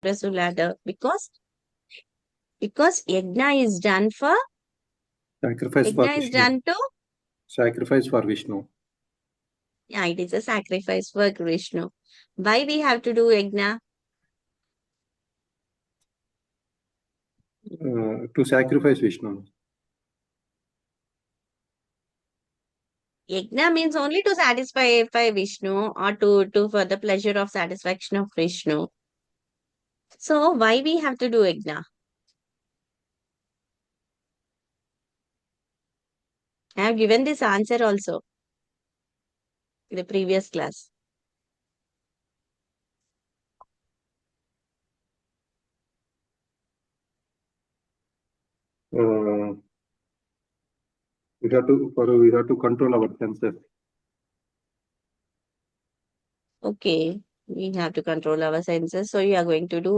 ladder? Because yajna is done for, Sacrifice for yajna is Vishnu. done to, Sacrifice for Vishnu. yeah, it is a sacrifice for Krishna. Why we have to do yajna? To sacrifice Vishnu. Yajna means only to satisfy Vishnu, or to for the pleasure of satisfaction of Vishnu. So why we have to do yajna? I have given this answer also in the previous class. Uh, we have to control our senses. Okay, we have to control our senses. So you are going to do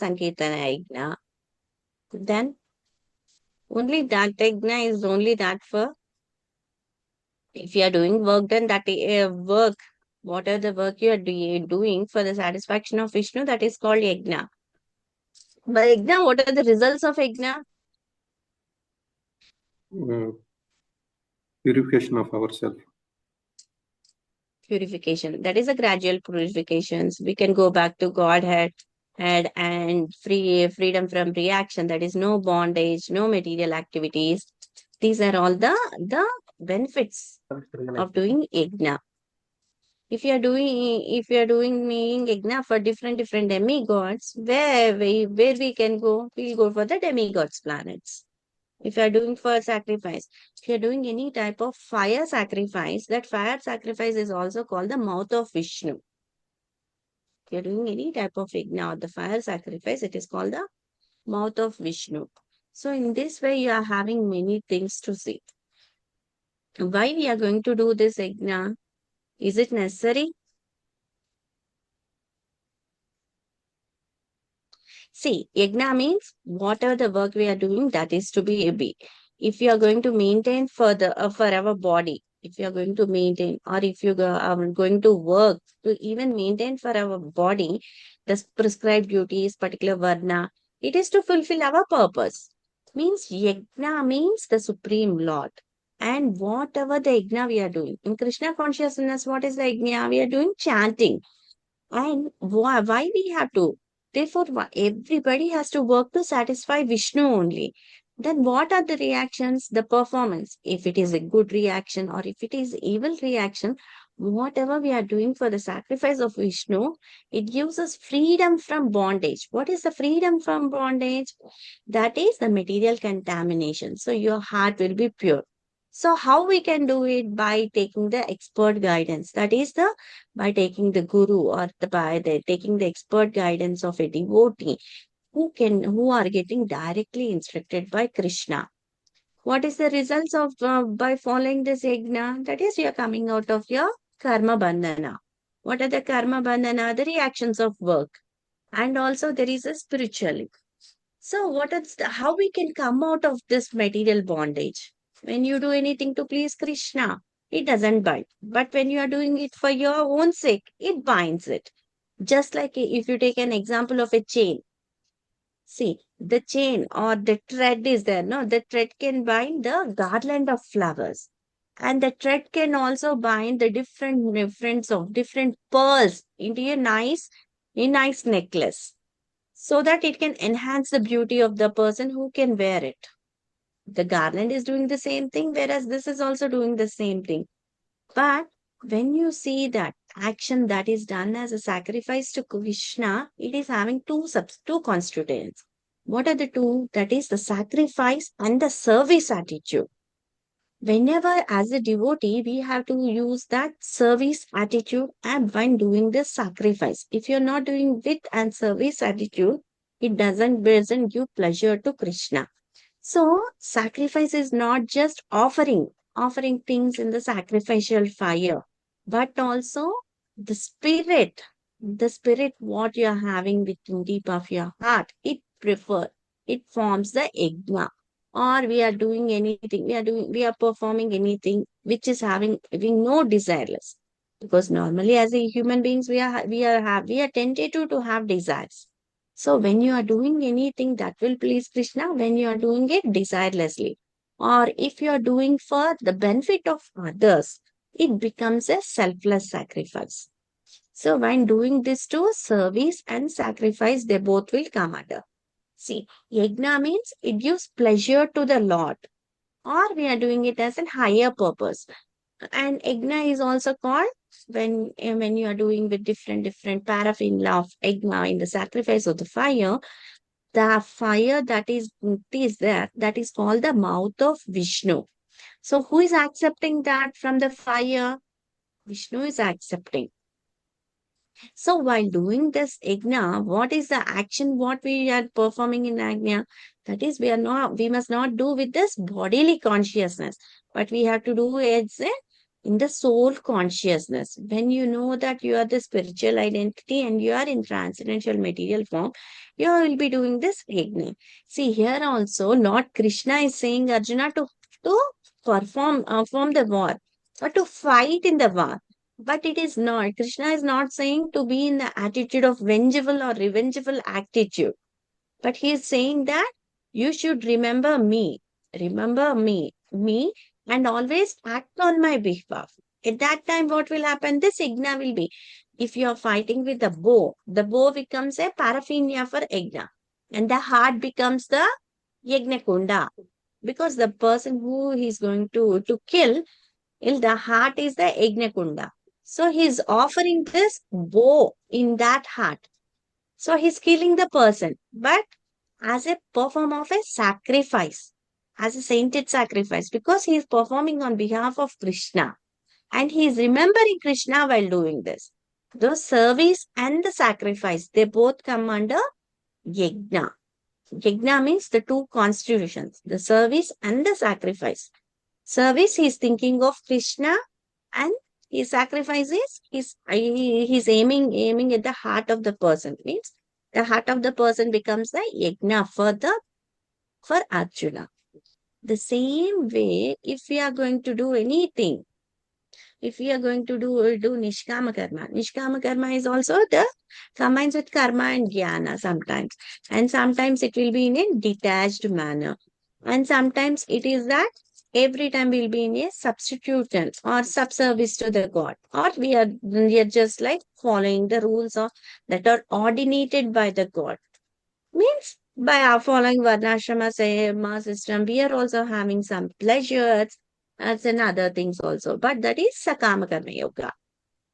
Sankirtana yajna. Then only that yajna is only that for, if you are doing work, then that work, what are the work you are doing for the satisfaction of Vishnu, that is called yajna. But yajna, what are the results of yajna? Purification of ourselves. Purification. That is a gradual purifications. We can go back to Godhead and freedom from reaction. That is no bondage, no material activities. These are all the benefits of doing yajna. If you are doing meaning yajna for different demigods, where we can go, we'll go for the demigods planets. If you are doing for sacrifice, if you are doing any type of fire sacrifice, that fire sacrifice is also called the mouth of Vishnu. If you are doing any type of yajna or the fire sacrifice, it is called the mouth of Vishnu. So in this way, you are having many things to see. Why we are going to do this yajna? Is it necessary? See, yajna means whatever the work we are doing, that is to be a. If you are going to maintain for our body, if you are going to maintain, or if you are going to work to even maintain for our body, the prescribed duties, particular varna, it is to fulfill our purpose. Means yajna means the Supreme Lord. And whatever the yajna we are doing, in Krishna consciousness, what is the yajna? We are doing chanting. And why we have to? Therefore, everybody has to work to satisfy Vishnu only. Then what are the reactions? The performance. If it is a good reaction or if it is evil reaction, whatever we are doing for the sacrifice of Vishnu, it gives us freedom from bondage. What is the freedom from bondage? That is the material contamination. So your heart will be pure. So how we can do it? By taking the expert guidance. That is the by taking the guru, or taking the expert guidance of a devotee who are getting directly instructed by Krishna. What is the results of by following this yajna? That is, you are coming out of your karma bandhana. What are the karma bandhana? The reactions of work. And also there is a spiritual. So what is how we can come out of this material bondage? When you do anything to please Krishna, it doesn't bind. But when you are doing it for your own sake, it binds it. Just like if you take an example of a chain. See, the chain or the thread is there. No, the thread can bind the garland of flowers. And the thread can also bind the different pearls into a nice necklace, so that it can enhance the beauty of the person who can wear it. The garland is doing the same thing, whereas this is also doing the same thing. But when you see that action that is done as a sacrifice to Krishna, it is having two constituents. What are the two? That is the sacrifice and the service attitude. Whenever, as a devotee, we have to use that service attitude and when doing this sacrifice. If you're not doing with and service attitude, it doesn't give pleasure to Krishna. So, sacrifice is not just offering things in the sacrificial fire, but also the spirit what you are having within deep of your heart. It forms the yajna. Or we are doing anything, we are performing anything which is having no desireless. Because normally as a human beings, we are tempted to have desires. So when you are doing anything that will please Krishna, when you are doing it desirelessly, or if you are doing for the benefit of others, it becomes a selfless sacrifice. So when doing this to service and sacrifice, they both will come under. See, yajna means it gives pleasure to the Lord, or we are doing it as a higher purpose. And yajna is also called when you are doing with different paraphernalia of yajna in the sacrifice of the fire that is there, that is called the mouth of Vishnu. So who is accepting that from the fire? Vishnu is accepting. So while doing this yajna, what is the action what we are performing in yajna? That is, we must not do with this bodily consciousness, but we have to do it in the soul consciousness. When you know that you are the spiritual identity and you are in transcendental material form, you will be doing this yajna. See, here also, Lord Krishna is saying Arjuna to perform the war or to fight in the war. But it is not. Krishna is not saying to be in the attitude of vengeful or revengeful attitude. But he is saying that you should remember me, and always act on my behalf. At that time, what will happen? This yajna will be. If you are fighting with the bow becomes a paraphernalia for yajna. And the heart becomes the yajna kunda. Because the person who he is going to kill, the heart is the yajna kunda. So he's offering this bow in that heart. So he's killing the person, but as a perform of a sacrifice, as a sainted sacrifice, because he is performing on behalf of Krishna and he is remembering Krishna while doing this. The service and the sacrifice, they both come under yajna. Yajna means the two constitutions, the service and the sacrifice. Service, he is thinking of Krishna, and his sacrifice is he's aiming at the heart of the person. Means the heart of the person becomes the yajna for Arjuna. The same way, if we are going to do anything, if we are going to do nishkama karma is also the combines with karma and jnana sometimes, and sometimes it will be in a detached manner, and sometimes it is that every time we'll be in a substitution or subservice to the god, or we are just like following the rules of that are ordinated by the god. Means by our following Varnashrama Seva system, we are also having some pleasures and other things also. But that is Sakama Karma Yoga.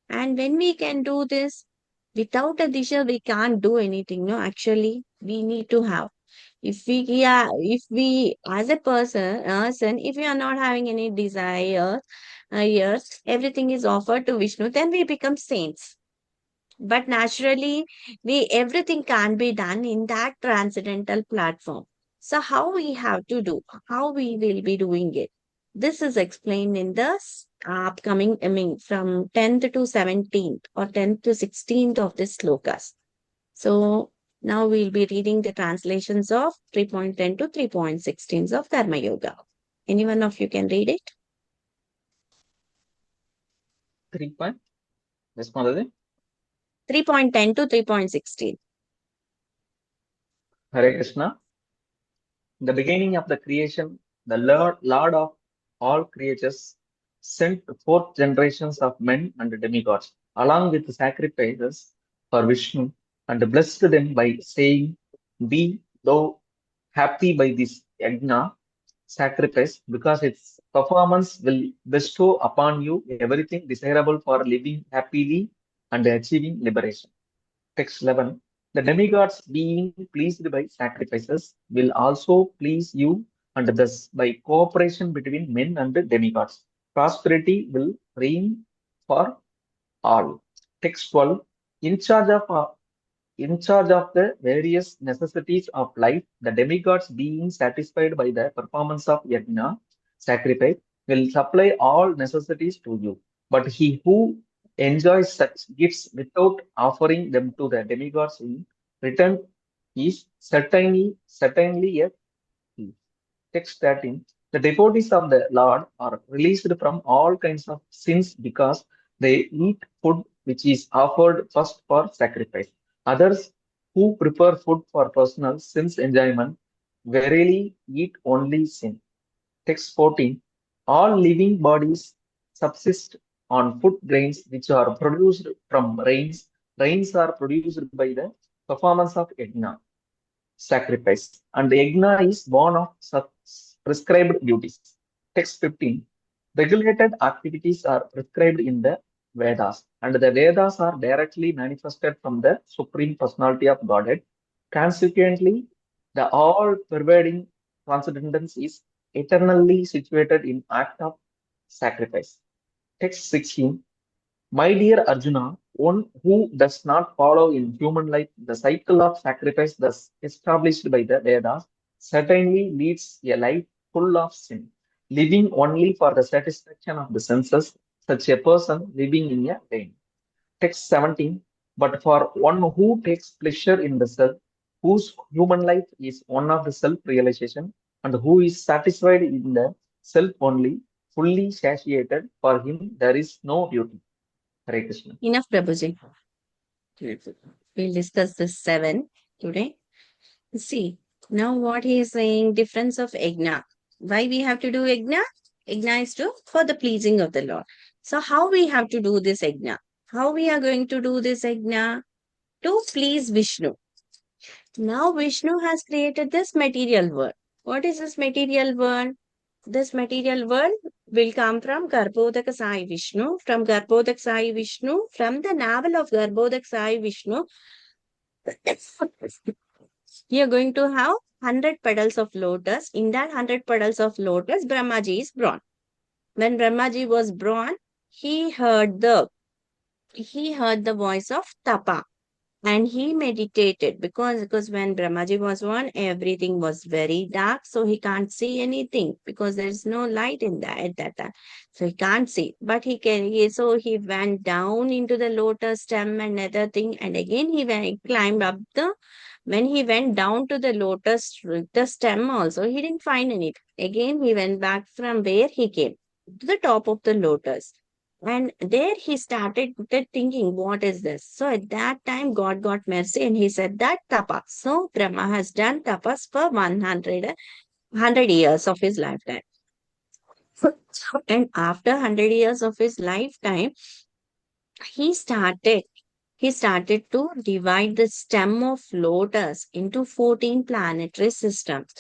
And when we can do this without a disha, we can't do anything. No, actually, we need to have. If we as a person, if we are not having any desire, yes, everything is offered to Vishnu, then we become saints. But naturally, we everything can be done in that transcendental platform. So how we have to do, how we will be doing it. This is explained in the upcoming, I mean, from 10th to 17th or 10th to 16th of this slokas. So now we'll be reading the translations of 3.10 to 3.16 of Karma Yoga. Any one of you can read it? 3 point. Yes, Madhuri. 3.10 to 3.16. Hare Krishna. In the beginning of the creation, the Lord of all creatures sent four generations of men and demigods, along with sacrifices for Vishnu, and blessed them by saying, "Be thou happy by this yajna sacrifice, because its performance will bestow upon you everything desirable for living happily and achieving liberation." Text 11. The demigods, being pleased by sacrifices, will also please you, and thus, by cooperation between men and demigods, prosperity will reign for all. Text 12. In charge of uh, in charge of the various necessities of life, the demigods, being satisfied by the performance of yajna, sacrifice, will supply all necessities to you. But he who enjoys such gifts without offering them to the demigods in return is certainly a thief. Text 13. The devotees of the Lord are released from all kinds of sins because they eat food which is offered first for sacrifice. Others who prefer food for personal sense enjoyment, verily eat only sin. Text 14. All living bodies subsist on food grains which are produced from rains. Rains are produced by the performance of yajna, sacrifice, and yajna is born of prescribed duties. Text 15. Regulated activities are prescribed in the Vedas, and the Vedas are directly manifested from the Supreme Personality of Godhead. Consequently, the all-pervading transcendence is eternally situated in act of sacrifice. Text 16. My dear Arjuna, one who does not follow in human life the cycle of sacrifice thus established by the Vedas certainly leads a life full of sin, living only for the satisfaction of the senses, such a person living in a pain. Text 17. But for one who takes pleasure in the self, whose human life is one of the self-realization, and who is satisfied in the self only, fully satiated, for him there is no duty. Hare Krishna. Enough, Prabhuji. We'll discuss this 7 today. See, now what he is saying, difference of yajna. Why we have to do yajna? Yajna is for the pleasing of the Lord. So how we have to do this yajna? How we are going to do this yajna? To please Vishnu. Now Vishnu has created this material world. What is this material world? This material world will come from Garbhodak Sai Vishnu, from Garbhodak Sai Vishnu, from the navel of Garbhodak Sai Vishnu. You are going to have 100 petals of lotus. In that 100 petals of lotus, Brahmaji is born. When Brahmaji was born, he heard the voice of Tapa. And he meditated because when Brahmaji was born, everything was very dark. So he can't see anything because there is no light in that at that time. So he can't see. But so he went down into the lotus stem and other thing. And again climbed up when he went down to the lotus, the stem also, he didn't find anything. Again, he went back from where he came to the top of the lotus. And there he started thinking, what is this? So at that time, God got mercy and he said that tapas. So Brahma has done tapas for 100 years of his lifetime. And after 100 years of his lifetime, he started to divide the stem of lotus into 14 planetary systems.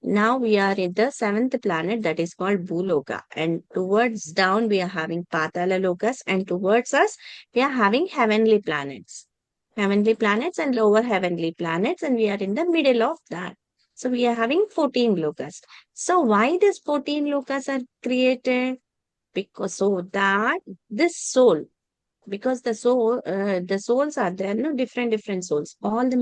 Now we are in the 7th planet that is called Bhuloka, and towards down we are having Patala Lokas, and towards us we are having heavenly planets and lower heavenly planets, and we are in the middle of that. So we are having 14 lokas. So why these 14 lokas are created? Because so that this soul, because the souls are there, no, different souls. All the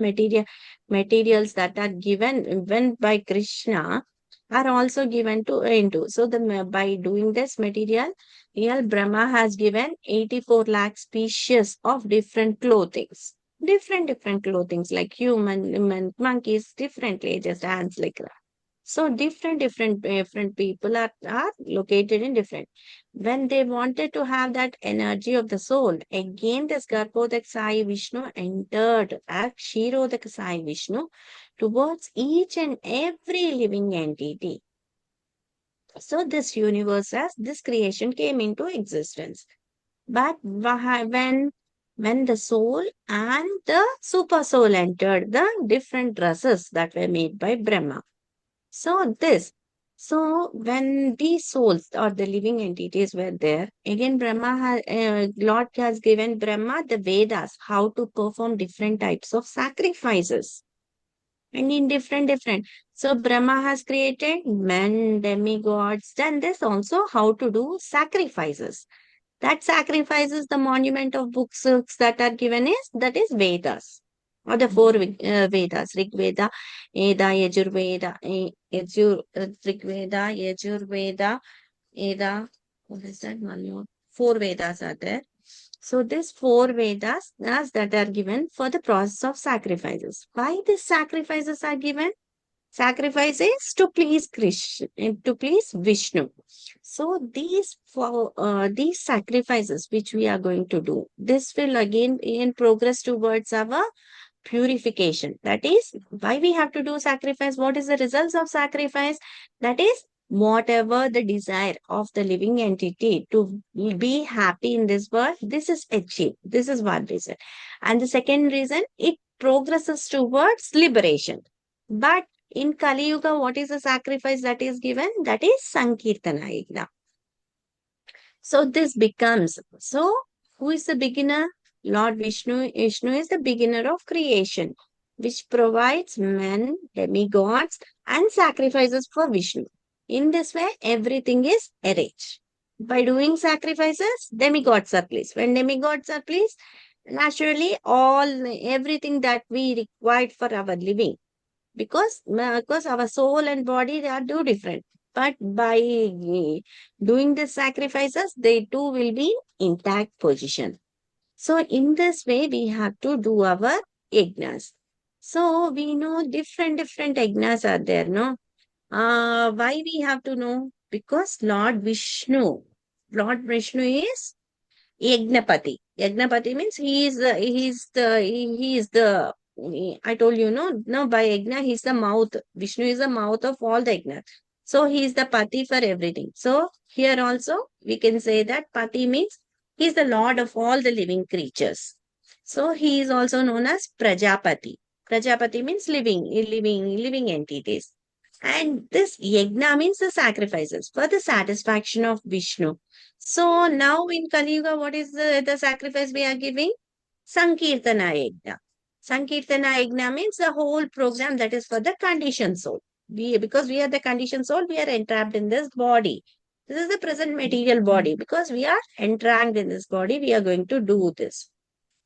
materials that are given by Krishna are also given to into. So by doing this material, real Brahma has given 84 lakh species of different clothings. Different clothings like human, monkeys, differently, just ants like that. So different people are located in different. When they wanted to have that energy of the soul, again this Garbhodak Sai Vishnu entered as Kshirodak Sai Vishnu towards each and every living entity. So this universe, as this creation came into existence. But when the soul and the super soul entered the different dresses that were made by Brahma. So when these souls or the living entities were there, again Lord has given Brahma the Vedas, how to perform different types of sacrifices. And in different. So Brahma has created men, demigods, then this also how to do sacrifices. That sacrifices, the monument of books that are given that is Vedas. Or the 4 Vedas, Rig Veda, Eda, Yajurveda, Rig Veda, Yajurveda, Eda, what is that one more? 4 Vedas are there. So these 4 Vedas that are given for the process of sacrifices. Why these sacrifices are given? Sacrifices to please Krishna, to please Vishnu. So these sacrifices which we are going to do, this will again in progress towards our purification. That is why we have to do sacrifice. What is the results of sacrifice? That is whatever the desire of the living entity to be happy in this world, this is achieved. This is one reason. And the second reason, it progresses towards liberation. But in Kali Yuga, what is the sacrifice that is given? That is Sankirtana Yajna. So this becomes, so who is the beginner? Lord Vishnu. Vishnu is the beginner of creation, which provides men, demigods, and sacrifices for Vishnu. In this way, everything is arranged. By doing sacrifices, demigods are pleased. When demigods are pleased, naturally, everything that we required for our living, because our soul and body, they are two different. But by doing the sacrifices, they too will be in intact position. So in this way, we have to do our yajnas. So we know different yajnas are there, no? Why we have to know? Because Lord Vishnu is Yagnapati. Yagnapati means I told you, no, by Yagna, he's the mouth. Vishnu is the mouth of all the Yagna. So he is the Pati for everything. So here also we can say that Pati means he is the Lord of all the living creatures. So he is also known as Prajapati. Prajapati means living entities. And this Yagna means the sacrifices for the satisfaction of Vishnu. So now in Kali Yuga, what is the sacrifice we are giving? Sankirtana Yajna. Sankirtana Yajna means the whole program that is for the conditioned soul. Because we are the conditioned soul, we are entrapped in this body. This is the present material body. Because we are entrapped in this body, we are going to do this.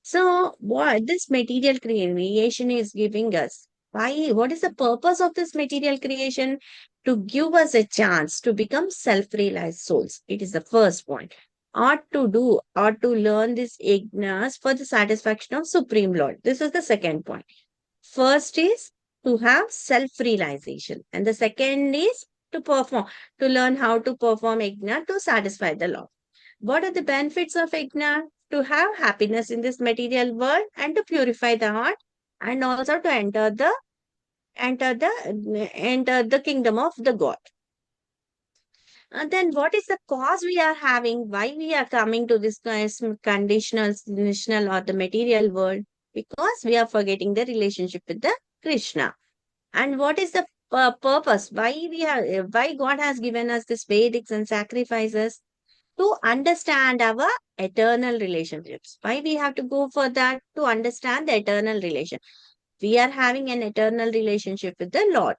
So what this material creation is giving us? Why? What is the purpose of this material creation? To give us a chance to become self-realized souls. It is the first point. Or to learn this ignorance for the satisfaction of Supreme Lord. This is the second point. First is to have self-realization. And the second is to learn how to perform igna to satisfy the Lord. What are the benefits of igna? To have happiness in this material world and to purify the heart, and also to enter the kingdom of the God. And then what is the cause we are having? Why we are coming to this conditional or the material world? Because we are forgetting the relationship with the Krishna. And what is the purpose? Why God has given us this Vedics and sacrifices? To understand our eternal relationships. Why we have to go for that? To understand the eternal relation. We are having an eternal relationship with the Lord.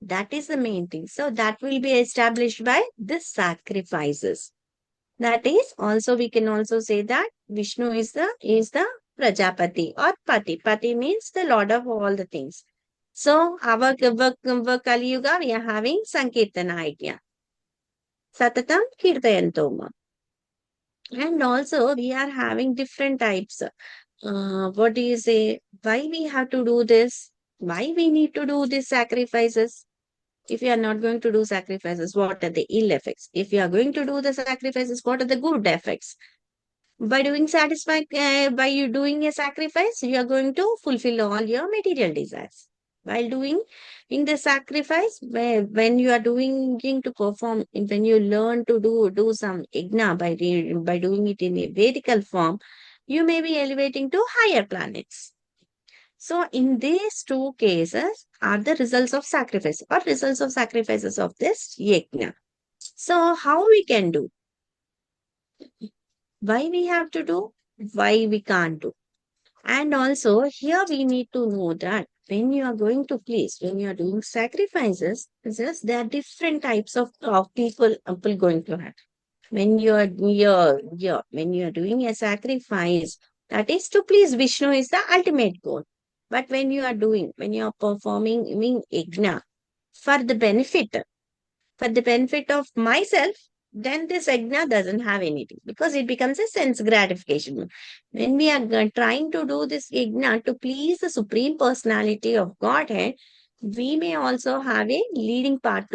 That is the main thing. So that will be established by the sacrifices. That is also, we can also say that Vishnu is the Prajapati or Pati. Pati means the Lord of all the things. So our Kali Yuga, we are having Sankirtana idea. Satatam Kirtayantoma. And also we are having different types. What do you say? Why we have to do this? Why we need to do these sacrifices? If you are not going to do sacrifices, what are the ill effects? If you are going to do the sacrifices, what are the good effects? By you doing a sacrifice, you are going to fulfill all your material desires. While doing in the sacrifice, when you are doing to perform, when you learn to do some igna by doing it in a Vedical form, you may be elevating to higher planets. So in these two cases are the results of sacrifice or results of sacrifices of this yajna. So how we can do? Why we have to do? Why we can't do? And also here we need to know that when you are going to place, when you are doing sacrifices, there are different types of people going to have. When you are when you are doing a sacrifice, that is to please Vishnu is the ultimate goal. But when you are performing yajna for the benefit of myself, then this yajna doesn't have anything because it becomes a sense gratification. When we are trying to do this yajna to please the Supreme Personality of Godhead, we may also have a leading part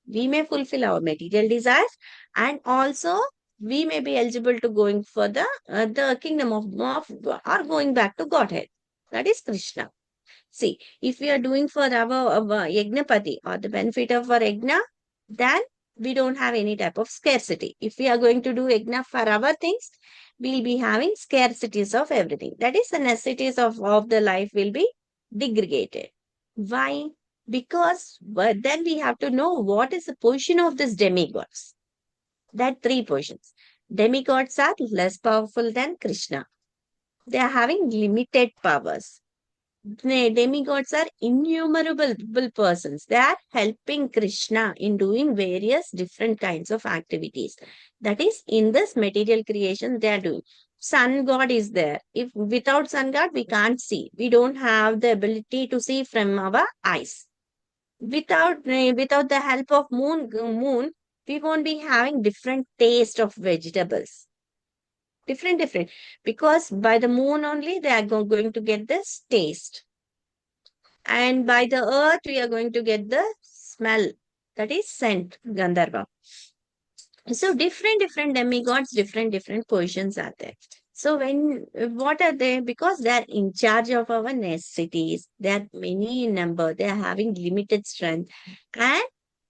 we may fulfill our material desires, and also we may be eligible to going for the kingdom of or going back to Godhead. That is Krishna. See, if we are doing for our Yagnapati or the benefit of our Yagna, then we don't have any type of scarcity. If we are going to do Yagna for our things, we'll be having scarcities of everything. That is, the necessities of the life will be degraded. Why? Because then we have to know what is the position of this demigods. That three positions. Demigods are less powerful than Krishna. They are having limited powers. Demigods are innumerable persons. They are helping Krishna in doing various different kinds of activities. That is, in this material creation, they are doing. Sun God is there. If without Sun God, we can't see. We don't have the ability to see from our eyes. Without the help of moon, we won't be having different taste of vegetables. Different. Because by the moon only, they are going to get this taste. And by the earth, we are going to get the smell. That is scent, Gandharva. So different demigods, different positions are there. So what are they? Because they are in charge of our necessities. They are many in number. They are having limited strength. And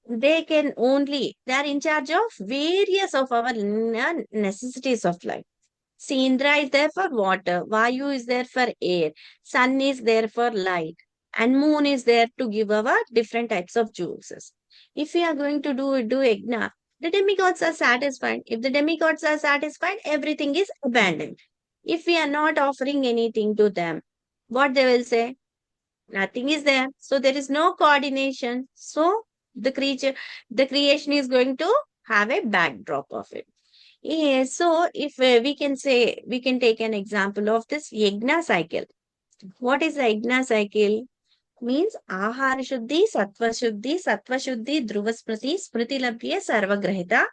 they are in charge of various of our necessities of life. See, Indra is there for water, Vayu is there for air, sun is there for light, and moon is there to give our different types of juices. If we are going to do yajna, the demigods are satisfied. If the demigods are satisfied, everything is abandoned. If we are not offering anything to them, what they will say? Nothing is there. So there is no coordination. So the creation is going to have a backdrop of it. Yes, so if we can take an example of this yajna cycle. What is the yajna cycle? Means ahara shuddhi, sattva shuddhi, dhruva smriti, smriti labhya, sarva grahita,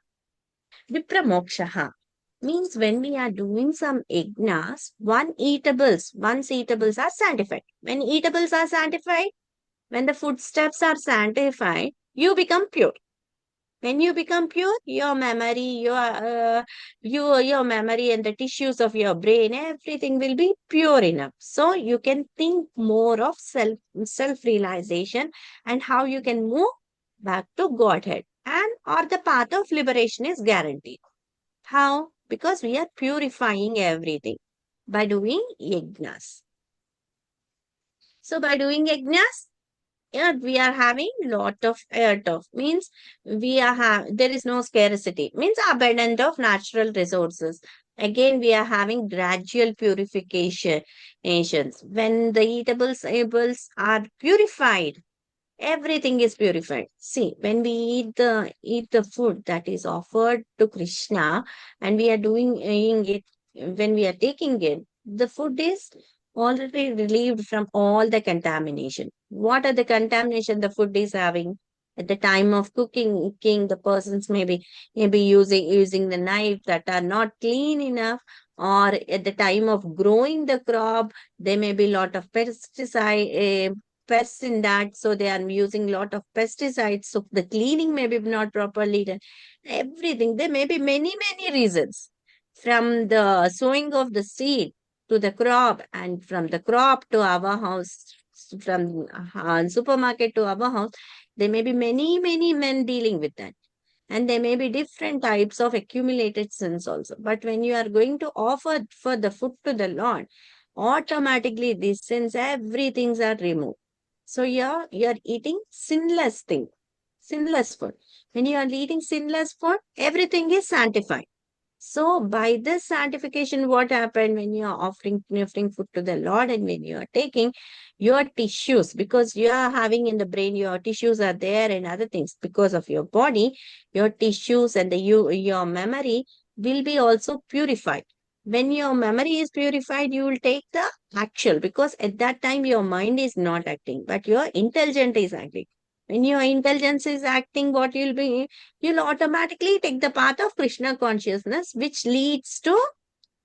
vipra mokshaha. Means when we are doing some yajnas, once eatables are sanctified. When eatables are sanctified, when the footsteps are sanctified, you become pure. When you become pure, your memory, your memory and the tissues of your brain, everything will be pure enough. So you can think more of self realization and how you can move back to Godhead, and or the path of liberation is guaranteed. How? Because we are purifying everything by doing yajnas. So by doing yajnas, yeah, we are having lot of earth of means there is no scarcity, means abundance of natural resources. Again, we are having gradual purification nations. When the eatables are purified, everything is purified. See, when we eat the food that is offered to Krishna, and we are doing it, when we are taking it, the food is already relieved from all the contamination. What are the contamination the food is having? At the time of cooking, the persons maybe using the knife that are not clean enough, or at the time of growing the crop, there may be lot of pests in that, so they are using lot of pesticides, so the cleaning may be not properly done. Everything, there may be many reasons, from the sowing of the seed to the crop, and from the crop to our house, from supermarket to our house, there may be many men dealing with that, and there may be different types of accumulated sins also. But when you are going to offer for the food to the Lord, automatically these sins, everything are removed. So you're eating sinless thing, sinless food. When you are eating sinless food, everything is sanctified. So by this sanctification, what happened when you are offering food to the Lord, and when you are taking your tissues, because you are having in the brain, your tissues are there and other things, because of your body, your tissues and your memory will be also purified. When your memory is purified, you will take the actual, because at that time your mind is not acting, but your intelligence is acting. When your intelligence is acting, what you'll automatically take the path of Krishna consciousness, which leads to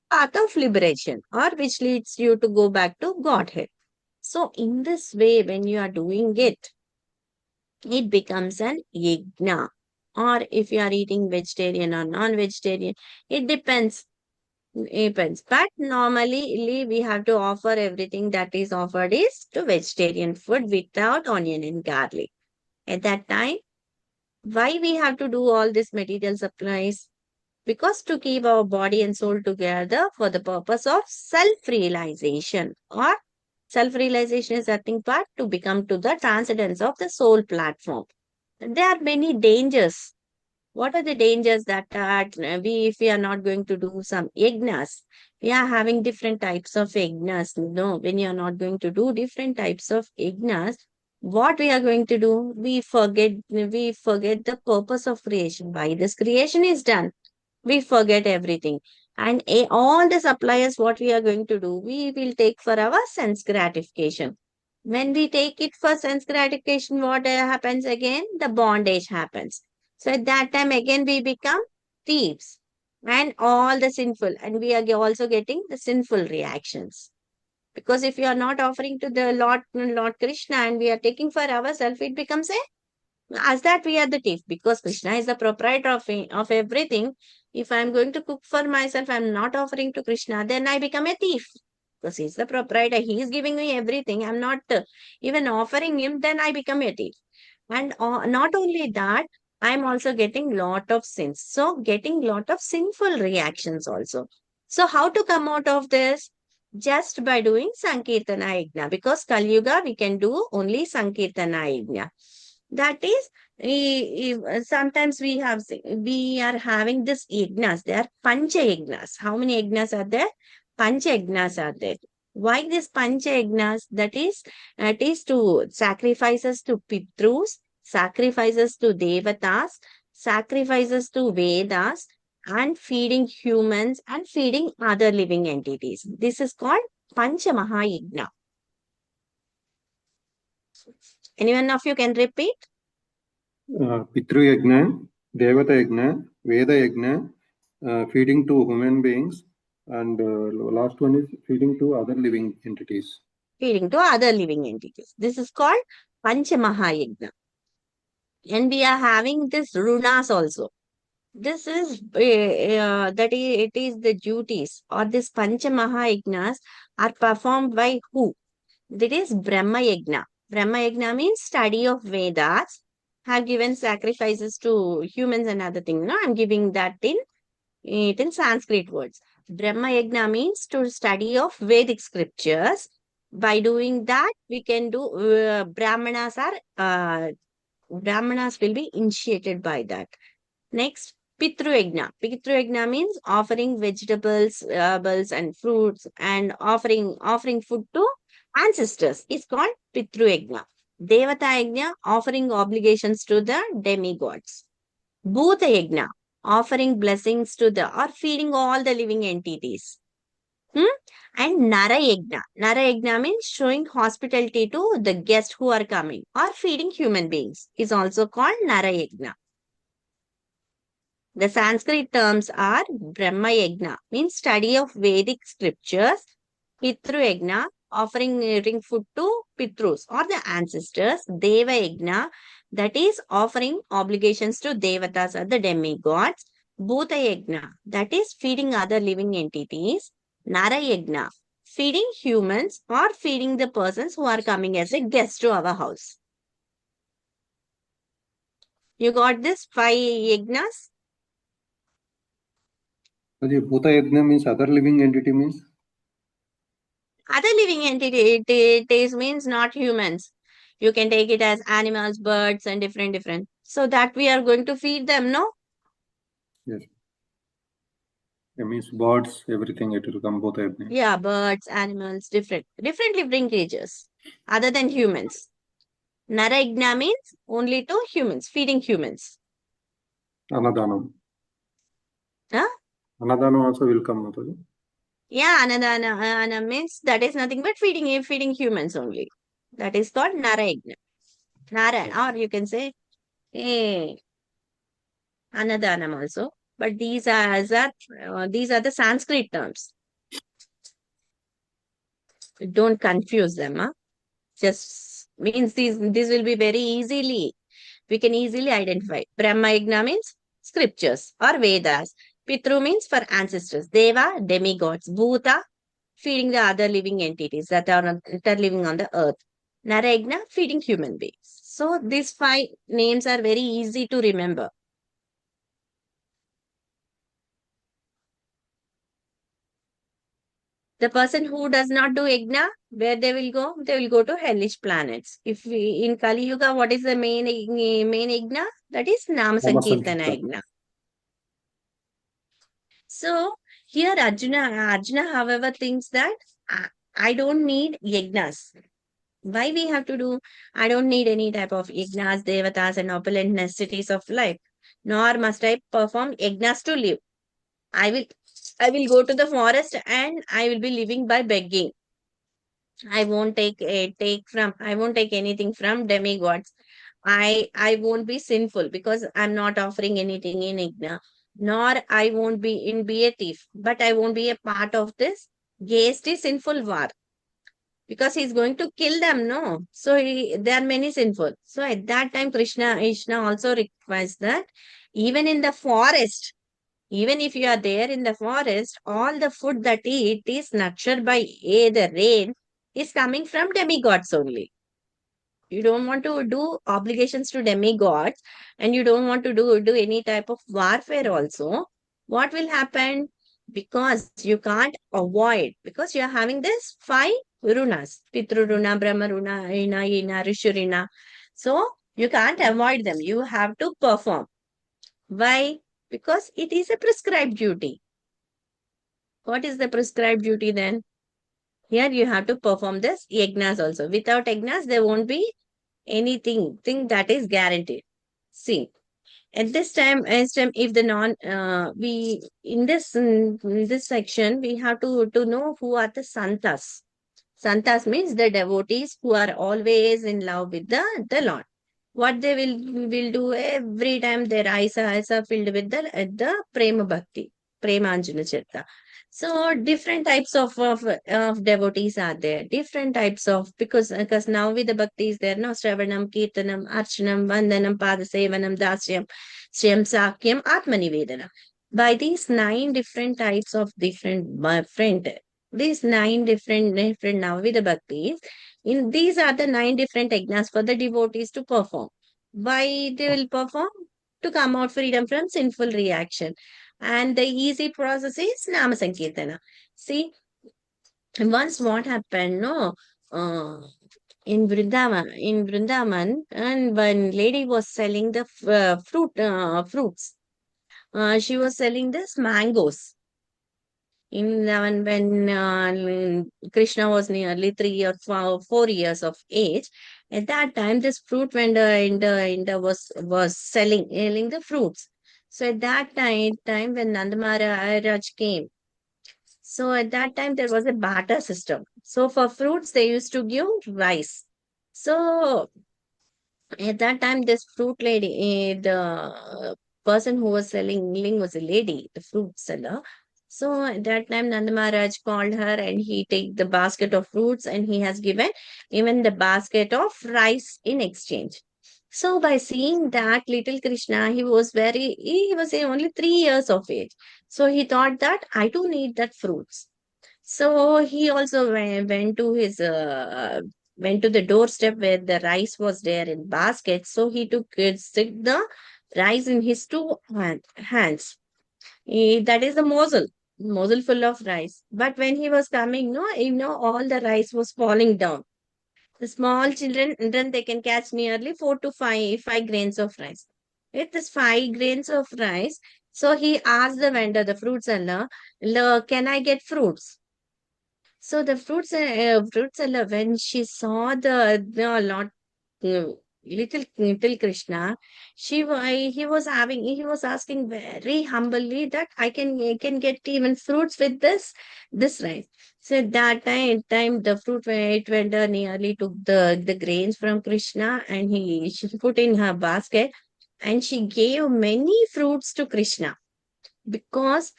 path of liberation, or which leads you to go back to Godhead. So in this way, when you are doing it, it becomes an yajna. Or if you are eating vegetarian or non-vegetarian, it depends. Depends. But normally we have to offer everything that is offered is to vegetarian food without onion and garlic. At that time, why we have to do all this material supplies? Because to keep our body and soul together for the purpose of self-realization, or self-realization is nothing but to become to the transcendence of the soul platform. There are many dangers. What are the dangers that if we are not going to do some yajnas? We are having different types of yajnas. No, when you are not going to do different types of yajnas, what we are going to do? We forget the purpose of creation. Why this creation is done? We forget everything. And all the suppliers, what we are going to do, we will take for our sense gratification. When we take it for sense gratification, what happens again? The bondage happens. So at that time, again, we become thieves and all the sinful, and we are also getting the sinful reactions. Because if you are not offering to the Lord Krishna and we are taking for ourselves, it becomes a as that we are the thief, because Krishna is the proprietor of everything. If I'm going to cook for myself, I'm not offering to Krishna, then I become a thief. Because he's the proprietor, he is giving me everything. I'm not even offering him, then I become a thief. And not only that, I'm also getting lot of sins. So getting lot of sinful reactions also. So how to come out of this? Just by doing Sankirtana Yajna. Because Kali Yuga, we can do only Sankirtana Yajna. That is, sometimes we are having this yagnas. There are pancha yagnas. How many yagnas are there? Pancha yagnas are there. Why this pancha yagnas? That is to sacrifices to Pitrus, sacrifices to Devatas, sacrifices to Vedas, and feeding humans and feeding other living entities. This is called Pancha Maha Yagna. Anyone of you can repeat? Pitru Yajna, Devata Yajna, Veda Yajna, feeding to human beings, and last one is feeding to other living entities. Feeding to other living entities. This is called Panchamahayagna. And we are having this runas also. This is it is the duties, or this Panchamahayagnas are performed by who? That is Brahma Yagna. Brahma Yagna means study of Vedas. Have given sacrifices to humans and other things. No, I'm giving that in Sanskrit words. Brahma Yagna means to study of Vedic scriptures. By doing that, we can do Brahmanas will be initiated by that. Next, Pitru Yagna. Pitru Yagna means offering vegetables, herbals, and fruits, and offering food to ancestors. Is called Pitru Yagna. Devata Yagna, offering obligations to the demigods. Bhuta Yagna, offering blessings to the or feeding all the living entities. And Nara Yagna. Nara Yagna means showing hospitality to the guests who are coming or feeding human beings. Is also called Nara Yagna. The Sanskrit terms are Brahma Yagna, means study of Vedic scriptures. Pitru Yagna, offering food to Pitrus or the ancestors. Deva Yagna, that is offering obligations to Devatas or the demigods. Bhuta Yagna, that is feeding other living entities. Nara Yagna, feeding humans or feeding the persons who are coming as a guest to our house. You got this 5 yagnas? Bhuta Yajna means other living entity means? Other living entity, it is means not humans. You can take it as animals, birds, and different. So that we are going to feed them, no? Yes. It means birds, everything, it will come Bhuta Yajna. Yeah, birds, animals, different living creatures, other than humans. Narayagna means only to humans, feeding humans. Anadanam. Huh? Anadanam also will come, Mataji. Yeah, anadana means that is nothing but feeding humans only. That is called Narayagna. Or you can say Anadanam also. But these are the Sanskrit terms. Don't confuse them. Huh? Just means these will be very easily. We can easily identify. Brahma Yagna means scriptures or Vedas. Pitru means for ancestors. Deva, demigods. Bhuta, feeding the other living entities that are living on the earth. Narayagna, feeding human beings. So these 5 names are very easy to remember. The person who does not do yajna, where they will go? They will go to hellish planets. If we, in Kali Yuga, what is the main yajna? That is Nama Nama Sankirtana Sankirtana. yajna. So here Arjuna, however, thinks that I don't need yajnas. Why we have to do? I don't need any type of yajnas, devatas, and opulent necessities of life. Nor must I perform yajnas to live. I will, I will go to the forest and I will be living by begging. I won't I won't take anything from demigods. I won't be sinful because I'm not offering anything in Igna. Nor I won't be a thief, but I won't be a part of this hasty sinful war because he's going to kill them, no? So there are many sinful. So at that time, Krishna also requires that even in the forest, even if you are there in the forest, all the food that eat is nurtured by the rain is coming from demigods only. You don't want to do obligations to demigods and you don't want to do any type of warfare also. What will happen? Because you can't avoid, because you are having this 5 runas, Pitru Runa, Brahma Runa, Ina, Rishu Runa. So you can't avoid them. You have to perform. Why? Because it is a prescribed duty. What is the prescribed duty then? Here you have to perform this yagnas also. Without yagnas, there won't be anything thing that is guaranteed. See, at this time, if the we in this section we have to know who are the santas. Santas means the devotees who are always in love with the Lord. What they will do every time their eyes are filled with the prema bhakti, prema anjana chitta. So different types of devotees are there. Different types of, because now with the bhakti is there, no, Shravanam, Kirtanam, Archanam, Vandanam, Padasevanam, Dasyam, Shriyam, Sakyam, Atmanivedanam. By these 9 different types of different these 9 different Navavida Bhaktis, in these are the 9 different yajnas for the devotees to perform. Why they will perform? To come out freedom from sinful reaction. And the easy process is Nama Sankirtana. See, once what happened, no, uh, in Vrindavan, and one lady was selling the fruits. She was selling this mangoes. When Krishna was nearly 3 or 4 years of age, at that time this fruit vendor was selling the fruits. So at that time when Nanda Maharaj came, so at that time there was a barter system. So for fruits they used to give rice. So at that time, this fruit lady, the person who was selling was a lady, the fruit seller. So at that time, Nanda Maharaj called her and he take the basket of fruits and he has given even the basket of rice in exchange. So by seeing that little Krishna, he was only 3 years of age. So he thought that I too need that fruits. So he also went to the doorstep where the rice was there in basket. So he stick the rice in his hands. That is the mosul full of rice. But when he was coming, no, all the rice was falling down. The small children, then they can catch nearly 4 to 5 grains of rice. With this 5 grains of rice, so he asked the vendor, the fruit seller, can I get fruits? So the fruit seller, when she saw the lot little Krishna, he was asking very humbly that I can get even fruits with this rice. So at that time the fruit vendor nearly took the grains from Krishna and she put in her basket and she gave many fruits to Krishna because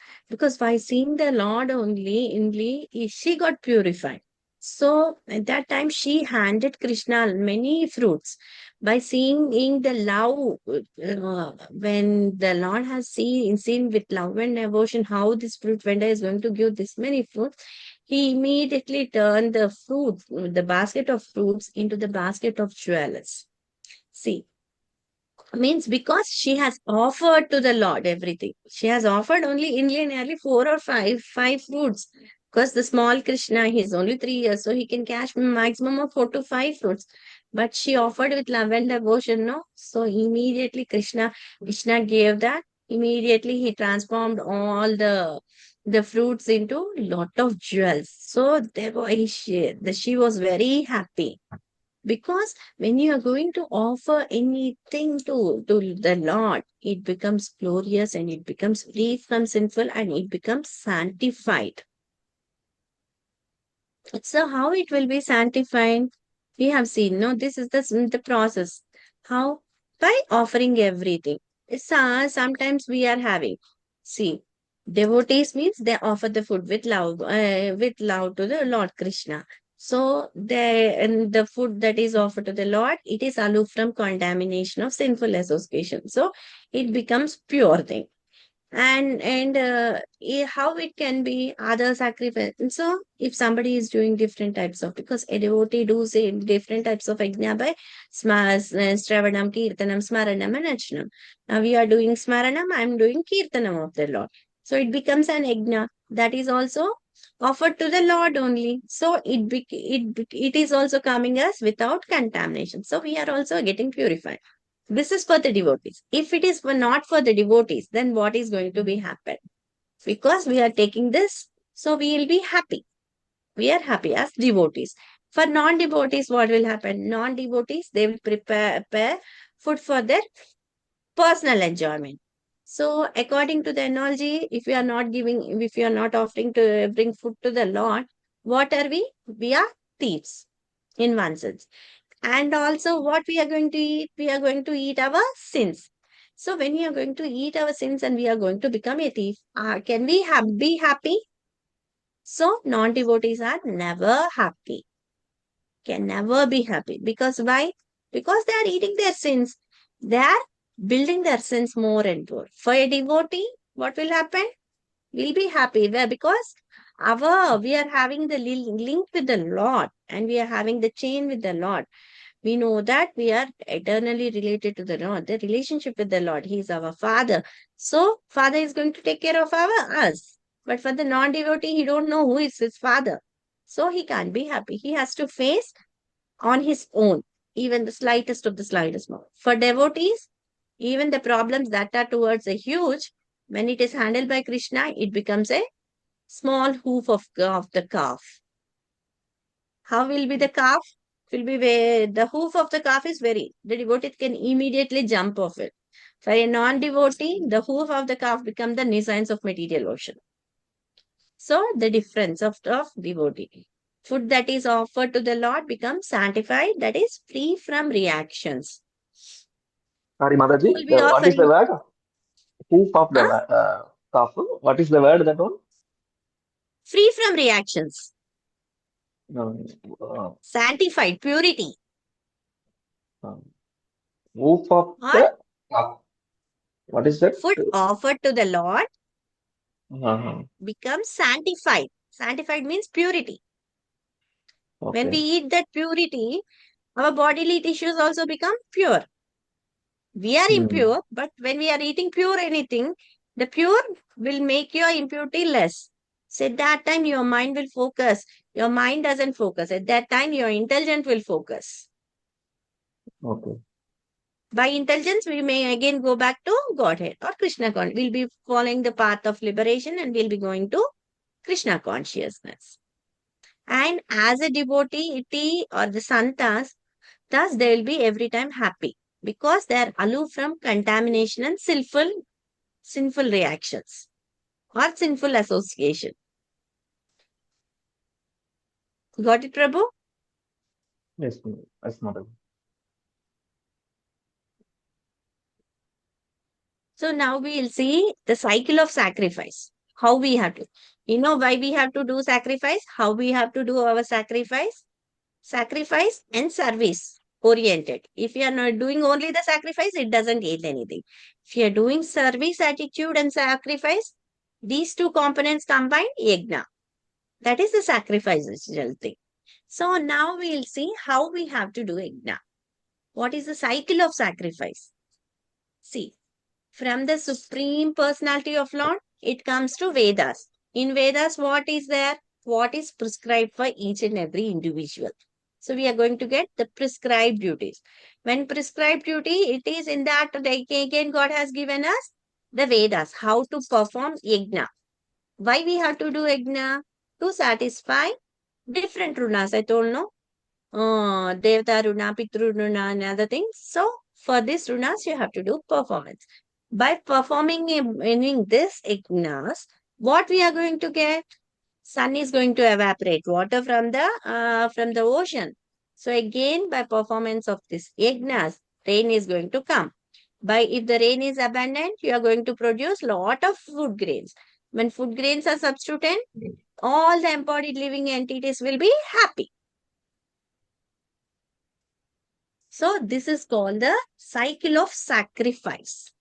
by seeing the Lord only she got purified. So at that time, she handed Krishna many fruits. By seeing in the love, when the Lord has seen with love and devotion how this fruit vendor is going to give this many fruits, he immediately turned the fruit, the basket of fruits, into the basket of jewels. See, means because she has offered to the Lord everything. She has offered only nearly four or five fruits. Because the small Krishna, he's only 3 years, so he can catch maximum of 4 to 5 fruits. But she offered with love and devotion, no? So immediately Krishna gave that. Immediately he transformed all the fruits into lot of jewels. So therefore she was very happy. Because when you are going to offer anything to the Lord, it becomes glorious and it becomes free from sinful and it becomes sanctified. So how it will be sanctified? We have seen, no, this is the process. How? By offering everything. Sometimes we are having, see, devotees means they offer the food with love to the Lord Krishna. So and the food that is offered to the Lord, it is aloof from contamination of sinful association. So it becomes pure thing. How it can be other sacrifice. And so if somebody is doing different types of, because a devotee do say different types of ajna by Stravanam, Kirtanam, Smaranam and Achanam. Now we are doing Smaranam, I am doing Kirtanam of the Lord. So it becomes an ajna that is also offered to the Lord only. So it is also coming as without contamination. So we are also getting purified. This is for the devotees. If it is not for the devotees, then what is going to be happen? Because we are taking this, so we will be happy. We are happy as devotees. For non-devotees, what will happen? Non-devotees, they will prepare food for their personal enjoyment. So, according to the analogy, if we are not offering to bring food to the Lord, what are we? We are thieves in one sense. And also, what we are going to eat? We are going to eat our sins. So, when we are going to eat our sins and we are going to become a thief, can we be happy? So, non devotees are never happy, can never be happy. Because why? Because they are eating their sins. They are building their sins more and more. For a devotee, what will happen? We'll be happy. Where? Because we are having the link with the Lord and we are having the chain with the Lord. We know that we are eternally related to the Lord, the relationship with the Lord. He is our Father. So, Father is going to take care of us. But for the non-devotee, he don't know who is his Father. So, he can't be happy. He has to face on his own, even the slightest of the slightest more. For devotees, even the problems that are towards a huge, when it is handled by Krishna, it becomes a small hoof of the calf. How will be the calf? Will be where the hoof of the calf is the devotee can immediately jump off it. For a non-devotee, the hoof of the calf become the nuisance of material ocean. So the difference of devotee. Food that is offered to the Lord becomes sanctified, that is free from reactions. Sorry, Who Mataji, will be what is the offering? word? Hoof of the Huh? calf. What is the word that one? Free from reactions. No, Sanctified, purity. uh, hoof of Or the calf. What is that? food offered to the Lord Uh-huh. becomes sanctified. Sanctified means purity. When we Okay. eat that purity, our bodily tissues also become pure. We are Hmm. impure, but when we are eating pure anything, the pure will make your impurity less. So at that time, your mind will focus. Your mind doesn't focus. At that time, your intelligence will focus. Okay. By intelligence, we may again go back to Godhead or Krishna consciousness. We'll be following the path of liberation and we'll be going to Krishna consciousness. And as a devotee or the santas, thus they will be every time happy because they are aloof from contamination and sinful reactions or sinful association. Got it, Prabhu? Yes, yes, Mataji. So now we will see the cycle of sacrifice. How we have to. You know why we have to do sacrifice? How we have to do our sacrifice? Sacrifice and service oriented. If you are not doing only the sacrifice, it doesn't yield anything. If you are doing service attitude and sacrifice, these two components combined, yajna. That is the sacrificial thing. So now we'll see how we have to do yajna. What is the cycle of sacrifice? See, from the Supreme Personality of Lord, it comes to Vedas. In Vedas, what is there? What is prescribed for each and every individual? So we are going to get the prescribed duties. When prescribed duty, it is in that, again, God has given us the Vedas, how to perform yajna. Why we have to do yajna? To satisfy different runas. I told no. Devata runa, Pitru runa, and other things. So for this runas, you have to do performance. By performing meaning this ignas, what we are going to get? Sun is going to evaporate water from the ocean. So again, by performance of this ignas, rain is going to come. By if the rain is abundant, you are going to produce lot of food grains. When food grains are substituted, all the embodied living entities will be happy. So this is called the cycle of sacrifice.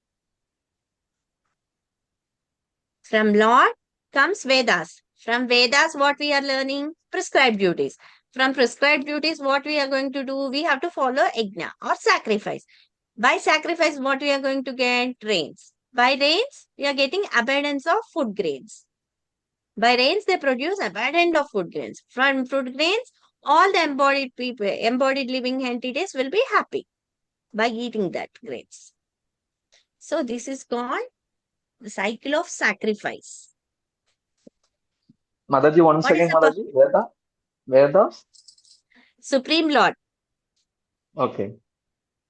From Lord comes Vedas. From Vedas, what we are learning? Prescribed duties. From prescribed duties, what we are going to do? We have to follow yajna or sacrifice. By sacrifice, what we are going to get? Rains. By rains, we are getting abundance of food grains. By rains, they produce abundance of food grains. From food grains, all the embodied people, embodied living entities will be happy by eating that grains. So this is called the cycle of sacrifice. Mataji, once What is again, the Mataji, Vedas? Supreme Lord? Okay.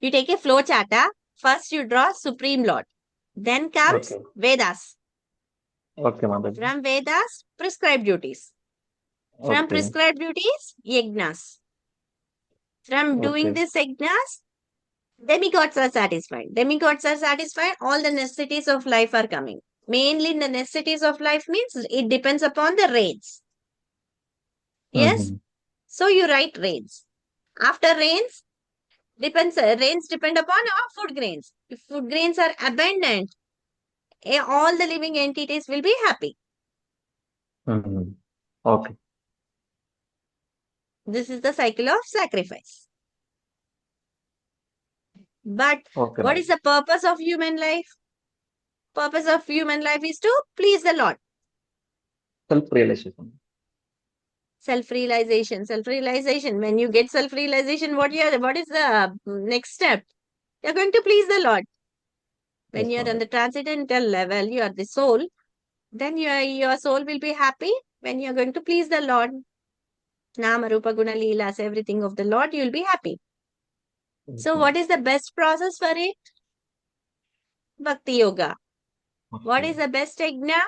You take a flow chart. First you draw Supreme Lord. Then comes Okay. Vedas. Okay, Mataji. From Vedas, prescribed duties. From Okay. prescribed duties, yajnas. From doing Okay. this yajnas, demigods are satisfied. Demigods are satisfied, all the necessities of life are coming. Mainly the necessities of life means it depends upon the rains. Yes? Mhm. So you write rains. After rains, rains depend upon our food grains. If food grains are abundant, all the living entities will be happy. Mhm. Okay. This is the cycle of sacrifice. But Okay, what is Mataji. the purpose of human life? Purpose of human life is to please the Lord. Self-realization. Self-realization. Self-realization. When you get self-realization, what is the next step? You're going to please the Lord. When Yes, you're on Mataji. the transcendental level, you are the soul, then your soul will be happy when you're going to please the Lord. Nama, Rupa, Guna, Leelas, everything of the Lord, you will be happy. Yes, So what Mataji. is the best process for it? Bhakti Yoga. What Okay. is the best yajna?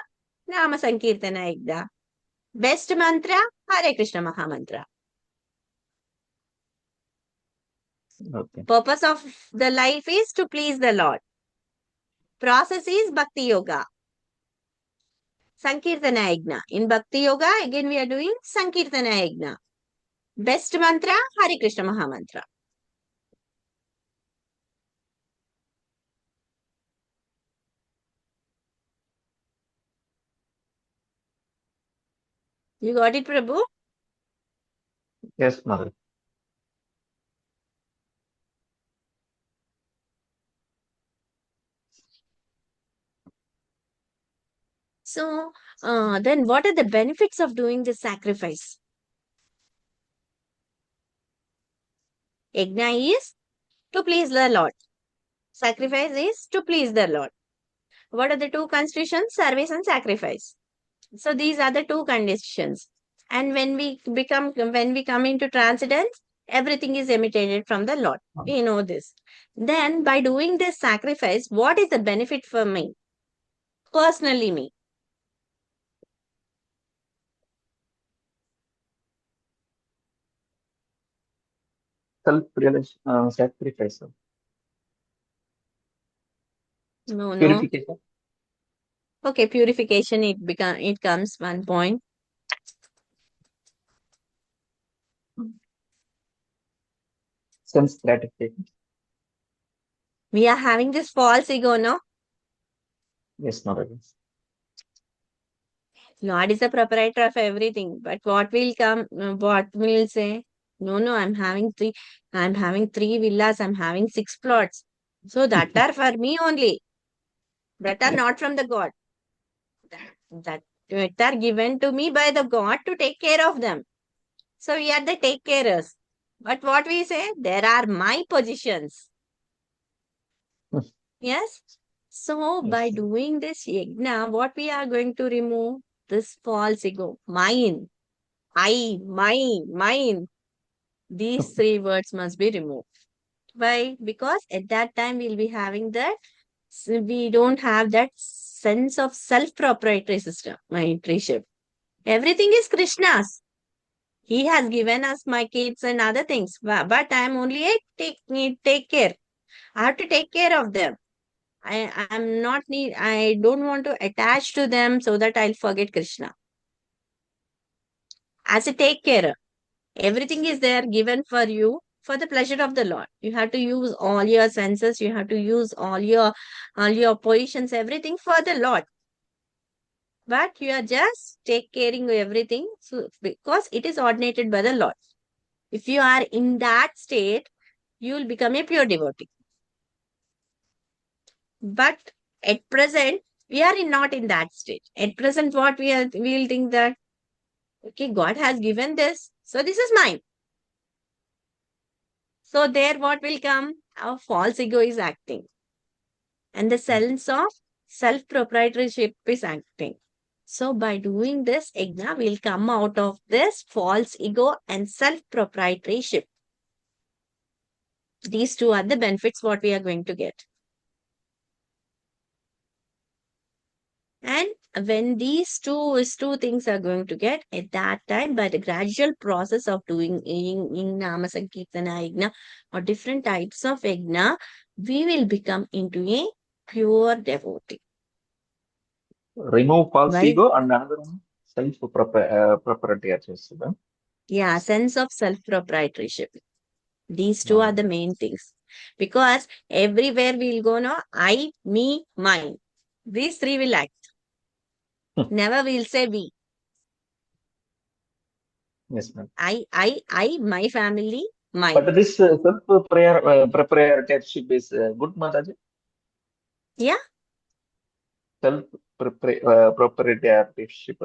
Nama Sankirtana yajna. Best mantra? Hare Krishna Maha mantra. Okay. Purpose of the life is to please the Lord. Process is Bhakti Yoga. Sankirtana yajna. In Bhakti Yoga, again we are doing Sankirtana yajna. Best mantra? Hare Krishna Maha mantra. You got it, Prabhu? Yes, Mataji. So, then what are the benefits of doing this sacrifice? Yajna is to please the Lord. Sacrifice is to please the Lord. What are the two constitutions? Service and sacrifice. So these are the two conditions. And when we come into transcendence, everything is imitated from the Lord. We know this. Then by doing this sacrifice, what is the benefit for me? Personally me. Self-realization, sacrifice. No. Purification. Okay, purification, it comes one point. Sense gratification. We are having this false ego, no? Yes, Mataji. Lord is the proprietor of everything. But what will come, what will say? No, I'm having three villas, I'm having 6 plots. So that are for me only. That are not from the God. That are given to me by the God to take care of them. So we are the take carers. But what we say? There are my positions. Yes. So by Yes. doing this yajna, what we are going to remove? This false ego. Mine. I, mine. These 3 words must be removed. Why? Because at that time we'll be having that, we don't have that sense of self-proprietary system, proprietorship. Everything is Krishna's. He has given us my kids and other things, but I'm only a take care. I have to take care of them. I don't want to attach to them so that I'll forget Krishna. As a take care, everything is there given for you for the pleasure of the Lord. You have to use all your senses, you have to use all your positions, everything for the Lord. But you are just take caring everything, so because it is ordinated by the Lord. If you are in that state, you will become a pure devotee. But at present, we are not in that state. At present, what we will think that, okay, God has given this, so this is mine. So there what will come? Our false ego is acting. And the sense of self-proprietorship is acting. So by doing this, yajna will come out of this false ego and self-proprietorship. These 2 are the benefits what we are going to get. And when these two things are going to get, at that time, by the gradual process of doing Nama Sankirtana Yajna or different types of Yajna, we will become into a pure devotee. Remove false Why? ego and another one, proprietorship. Yeah, sense of self-proprietorship. These 2 are the main things. Because everywhere we'll go now, I, me, mine. These 3 will act. Never we'll say we. Yes, ma'am. I, my family, mine. But this self-proprietorship is good, Mataji? Yeah. Self-proprietorship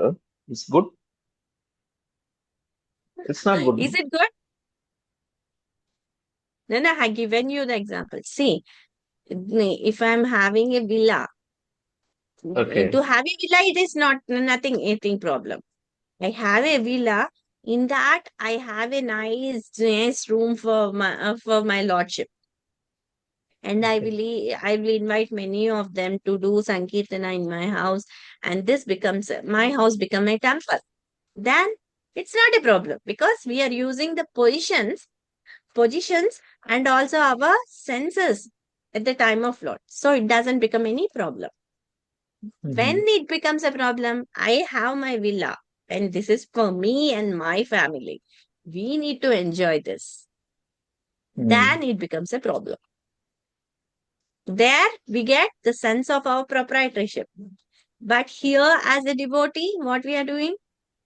is good? It's not good. Is it good? No, I have given you the example. See, if I'm having a villa, Okay. to have a villa, it is not anything problem. I have a villa. In that, I have a nice room for my lordship. And Okay. I will invite many of them to do Sankirtana in my house. And this becomes, my house become a temple. Then it's not a problem because we are using the positions and also our senses at the time of Lord. So it doesn't become any problem. When it becomes a problem, I have my villa and this is for me and my family. We need to enjoy this. Then it becomes a problem. There we get the sense of our proprietorship. But here as a devotee, what we are doing?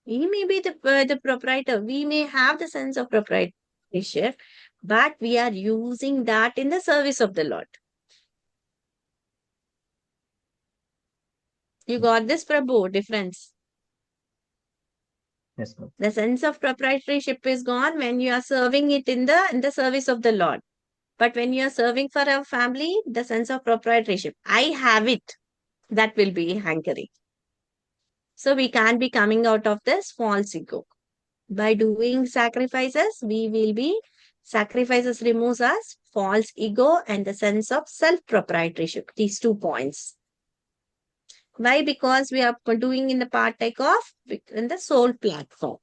We may be the proprietor. We may have the sense of proprietorship, but we are using that in the service of the Lord. You got this, Prabhu, difference. Yes, ma'am. The sense of proprietorship is gone when you are serving it in the service of the Lord. But when you are serving for our family, the sense of proprietorship, I have it, that will be hankering. So we can't be coming out of this false ego. By doing sacrifices, sacrifices removes us false ego and the sense of self-proprietorship. These 2 points. Why? Because we are doing in the partake of in the soul platform.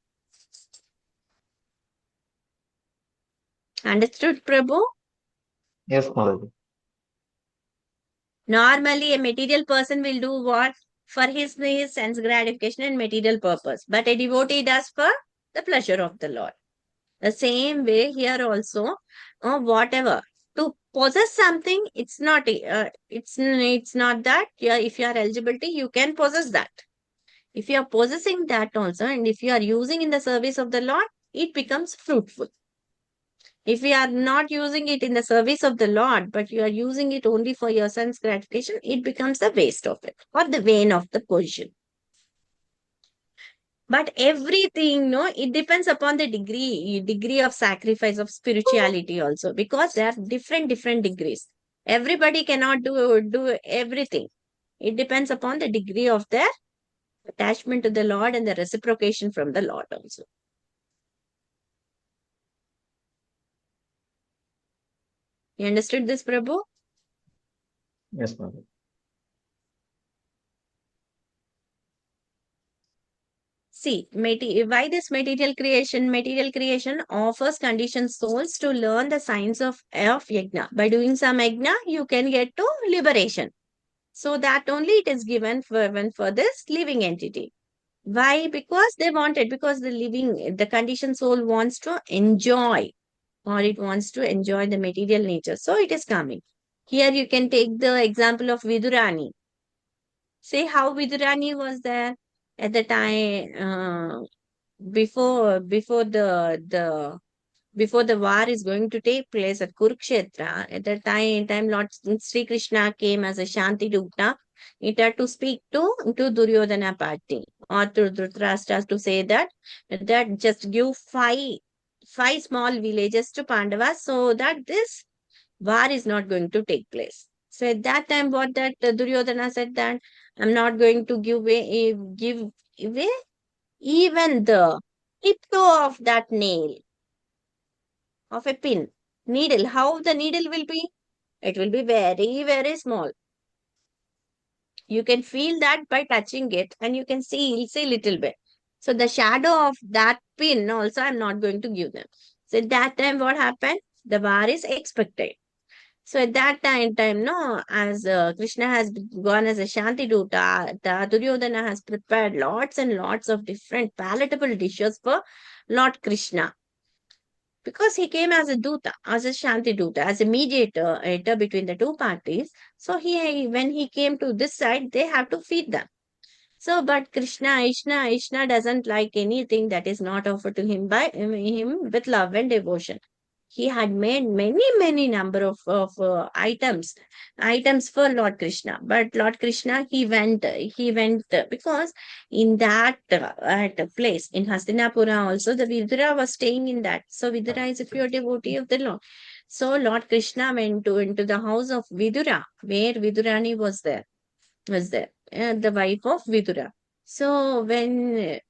Understood, Prabhu? Yes, Mataji. Normally, a material person will do what? for his sense gratification and material purpose. But a devotee does for the pleasure of the Lord. The same way here also, whatever to possess something, it's not that. Yeah, if you are eligibility, you can possess that. If you are possessing that also, and if you are using in the service of the Lord, it becomes fruitful. If you are not using it in the service of the Lord, but you are using it only for your sense gratification, it becomes the waste of it or the vain of the position. But everything, no, it depends upon the degree of sacrifice of spirituality also, because there are different degrees. Everybody cannot do everything. It depends upon the degree of their attachment to the Lord and the reciprocation from the Lord also. You understood this, Prabhu? Yes, Mother. See, why this material creation? Material creation offers conditioned souls to learn the science of yajna. By doing some yajna, you can get to liberation. So that only it is given for this living entity. Why? Because they want it. Because the conditioned soul wants to enjoy, or it wants to enjoy the material nature. So it is coming. Here you can take the example of Vidurani. Say how Vidurani was there at the time before the war is going to take place at Kurukshetra. At the time Lord Sri Krishna came as a Shanti Dutta. It had to speak to Duryodhana party or to Dhritarashtra to say that just give five small villages to Pandavas so that this war is not going to take place. So at that time, what that Duryodhana said that I'm not going to give away even the tip toe of that nail of a pin needle. How the needle will be? It will be very small. You can feel that by touching it, and you can see little bit. So the shadow of that pin also I'm not going to give them. So at that time, what happened? The war is expected. So at that time, no, as Krishna has gone as a Shanti Duta, the Duryodhana has prepared lots and lots of different palatable dishes for Lord Krishna. Because he came as a Duta, as a Shanti Duta, as a mediator between the two parties. So when he came to this side, they have to feed them. So, but Krishna doesn't like anything that is not offered to him by him with love and devotion. He had made many number of items for Lord Krishna. But Lord Krishna, he went because in that at a place in Hastinapura also, the Vidura was staying in that. So Vidura is a pure devotee of the Lord. So Lord Krishna went into the house of Vidura, where Vidurani was there, the wife of Vidura. So when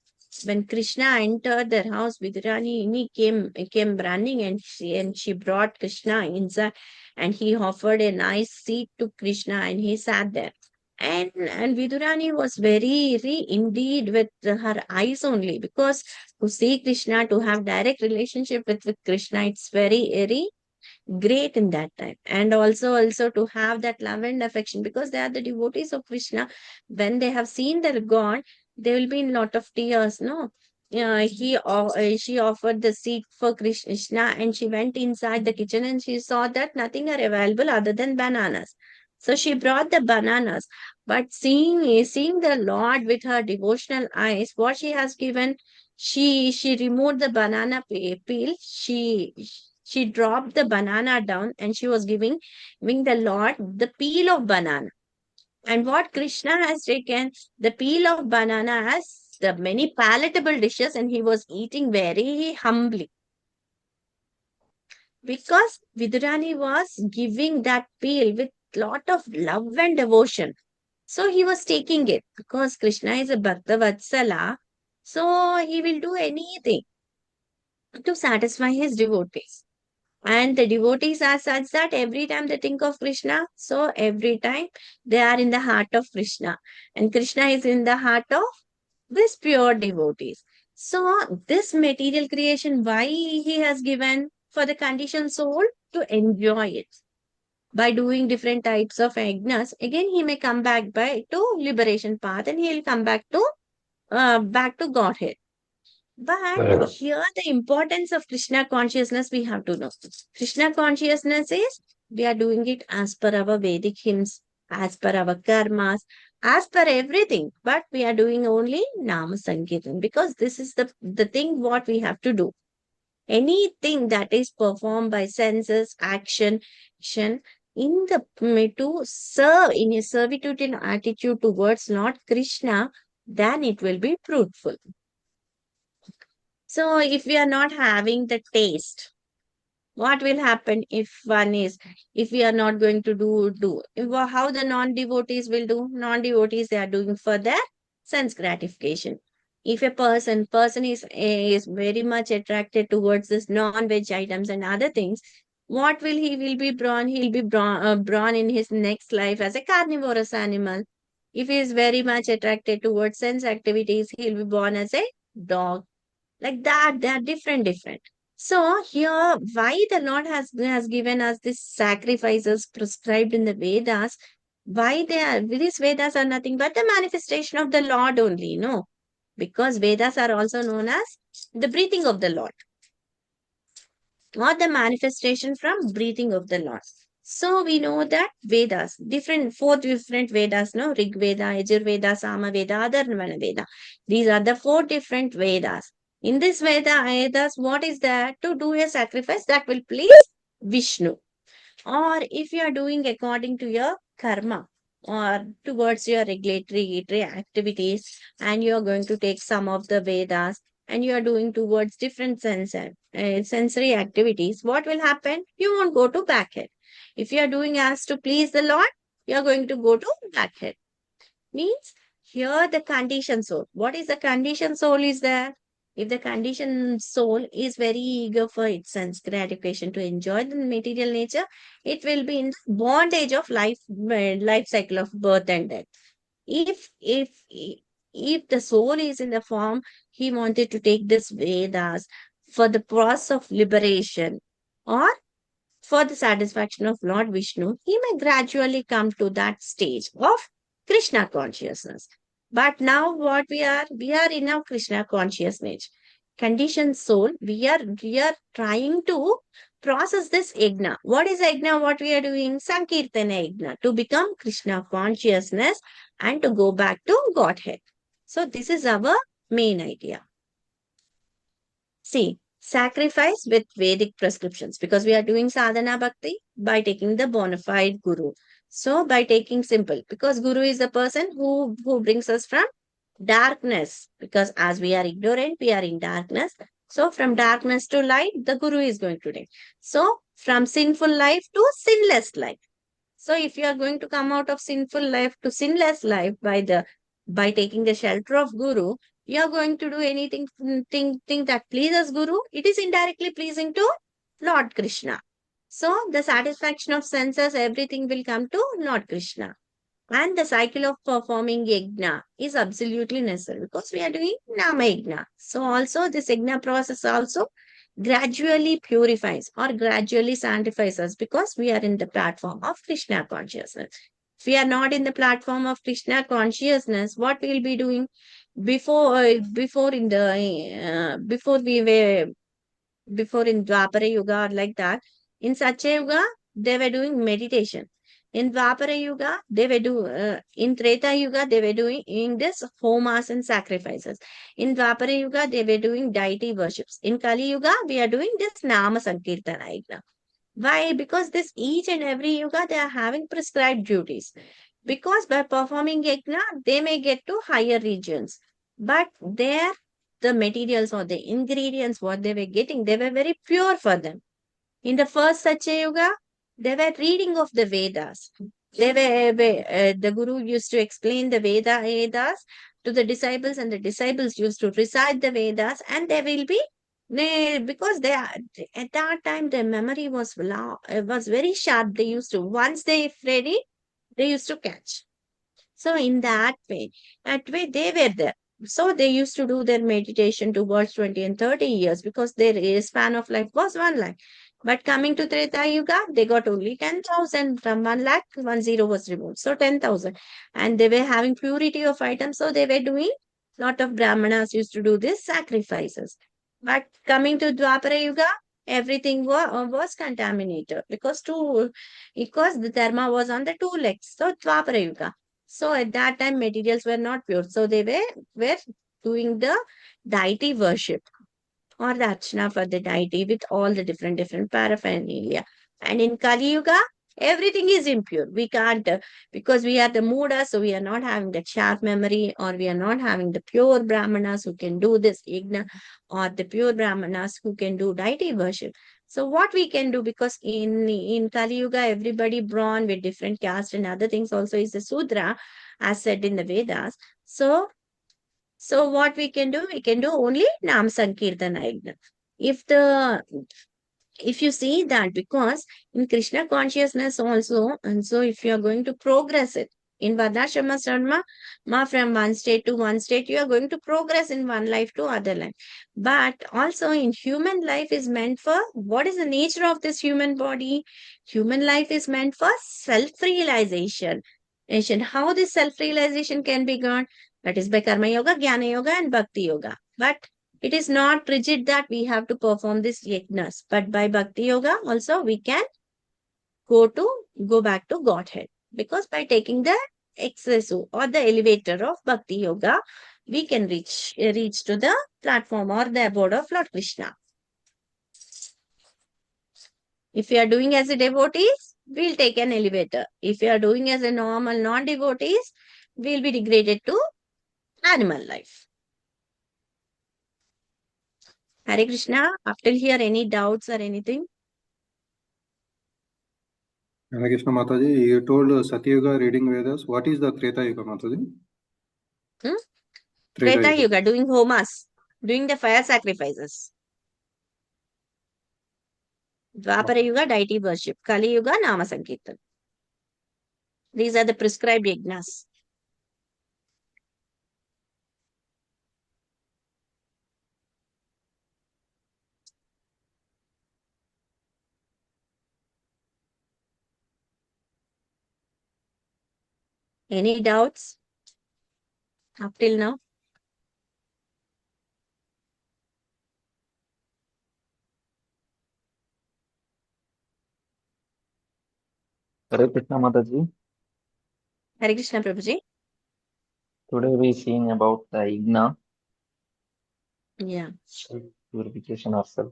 Krishna entered their house, Vidurani came running, and she brought Krishna inside, and he offered a nice seat to Krishna, and he sat there. And Vidurani was very indeed with her eyes only, because to see Krishna, to have direct relationship with Krishna, it's very great in that time. And also to have that love and affection, because they are the devotees of Krishna. When they have seen their God, they will be in lot of tears, no. She offered the seat for Krishna, and she went inside the kitchen, and she saw that nothing are available other than bananas. So she brought the bananas. But seeing the Lord with her devotional eyes, what she has given, she removed the banana peel. She dropped the banana down, and she was giving the Lord the peel of banana. And what Krishna has taken, the peel of banana as the many palatable dishes, and he was eating very humbly. Because Vidurani was giving that peel with lot of love and devotion. So he was taking it, because Krishna is a Bhakta Vatsala. So he will do anything to satisfy his devotees. And the devotees are such that every time they think of Krishna, so every time they are in the heart of Krishna. And Krishna is in the heart of these pure devotees. So this material creation, why he has given? For the conditioned soul to enjoy it. by doing different types of yajnas, again he may come back to liberation path, and he'll come back to Godhead. But here the importance of Krishna consciousness we have to know. Krishna consciousness is we are doing it as per our Vedic hymns, as per our karmas, as per everything. But we are doing only Nama Sankirtan because this is the thing what we have to do. Anything that is performed by senses, action in the to serve in a servitude and attitude towards Lord Krishna, then it will be fruitful. So if we are not having the taste, what will happen if we are not going to how the non-devotees will do? Non-devotees, they are doing for their sense gratification. If a person is very much attracted towards this non-veg items and other things, what will be born? He'll be born in his next life as a carnivorous animal. If he is very much attracted towards sense activities, he'll be born as a dog. Like that, they are different. So here, why the Lord has given us these sacrifices prescribed in the Vedas? Why these Vedas are nothing but the manifestation of the Lord only, no? Because Vedas are also known as the breathing of the Lord, or the manifestation from breathing of the Lord. So we know that Vedas, four different Vedas, no? Rig Veda, Yajur Veda, Sama Veda, Atharvana Veda. These are the four different Vedas. In this Vedas, what is there? To do a sacrifice that will please Vishnu. Or if you are doing according to your karma or towards your regulatory activities, and you are going to take some of the Vedas and you are doing towards different sensory activities, what will happen? You won't go to backhead. If you are doing as to please the Lord, you are going to go to backhead. Means here the conditioned soul. What is the conditioned soul is there? If the conditioned soul is very eager for its sense gratification to enjoy the material nature, it will be in the bondage of life cycle of birth and death. If the soul is in the form, he wanted to take this Vedas for the process of liberation or for the satisfaction of Lord Vishnu, he may gradually come to that stage of Krishna consciousness. But now what we are in our Krishna consciousness. Conditioned soul, we are trying to process this yajna. What is yajna? What we are doing? Sankirtana yajna, to become Krishna consciousness and to go back to Godhead. So this is our main idea. See, sacrifice with Vedic prescriptions, because we are doing sadhana bhakti by taking the bona fide guru. So by taking simple, because guru is the person who brings us from darkness, because as we are ignorant, we are in darkness. So from darkness to light, the guru is going to take. So from sinful life to sinless life. So if you are going to come out of sinful life to sinless life by taking the shelter of guru, you are going to do anything thing that pleases guru, it is indirectly pleasing to Lord Krishna. So the satisfaction of senses, everything will come to Lord Krishna. And the cycle of performing yajna is absolutely necessary because we are doing nama yajna. So also this yajna process also gradually purifies or gradually sanctifies us, because we are in the platform of Krishna consciousness. If we are not in the platform of Krishna consciousness, what we will be doing? Before in the before we were before in Dwapara Yuga or like that, in Satya Yuga they were doing meditation. In Dwapara Yuga they were in Treta Yuga they were doing in this homas and sacrifices. In Dwapara Yuga they were doing deity worships. In Kali Yuga we are doing this Nama Sankirtana yajna. Why? Because this each and every yuga they are having prescribed duties. Because by performing yajna, they may get to higher regions. But there, the materials or the ingredients, what they were getting, they were very pure for them. In the first Satya Yuga, they were reading of the Vedas. The Guru used to explain the Vedas to the disciples, and the disciples used to recite the Vedas, and they will be because they are at that time their memory was very sharp. They used to, once they read it, they used to catch. So in that way they were there. So they used to do their meditation towards 20 and 30 years, because their span of life was one life. But coming to Treta Yuga, they got only 10,000. From 1 lakh, 1 0 was removed. So 10,000. And they were having purity of items. So they were doing, lot of Brahmanas used to do this sacrifices. But coming to Dwapara Yuga, everything was contaminated because the dharma was on the 2 legs. So Dwapara Yuga. So at that time, materials were not pure. So they were doing the deity worship or the archana for the deity with all the different paraphernalia. And in Kali Yuga, everything is impure. We can't, because we are the Muda, so we are not having the sharp memory, or we are not having the pure Brahmanas who can do this Yajna, or the pure Brahmanas who can do deity worship. So what we can do, because in Kali Yuga, everybody born with different caste and other things also is the Sudra, as said in the Vedas. So what we can do? We can do only Nam Sankirtana Yajna. If you see that, because in Krishna consciousness also, and so if you are going to progress it in Varnashrama Sarma, from one state to one state, you are going to progress in one life to other life. But also in human life is meant for, what is the nature of this human body? Human life is meant for self-realization. And how this self-realization can be got? That is by Karma Yoga, Jnana Yoga, and Bhakti Yoga. But it is not rigid that we have to perform this yajnas, but by Bhakti Yoga also we can go back to Godhead. Because by taking the expresso or the elevator of Bhakti Yoga, we can reach to the platform or the abode of Lord Krishna. If you are doing as a devotees, we'll take an elevator. If you are doing as a normal non-devotees, we'll be degraded to animal life. Hare Krishna, up till here, any doubts or anything? Hare Krishna Mataji, you told Satyuga reading Vedas. What is the Treta Yuga, Mataji? Treta Yuga, doing homas, doing the fire sacrifices. Dwapara Yuga, deity worship. Kali Yuga, Nama Sankirtan. These are the prescribed yajnas. Any doubts up till now? Hare Krishna Mataji. Hare Krishna Prabhuji. Today we seeing about the Igna. Yeah. Purification of self.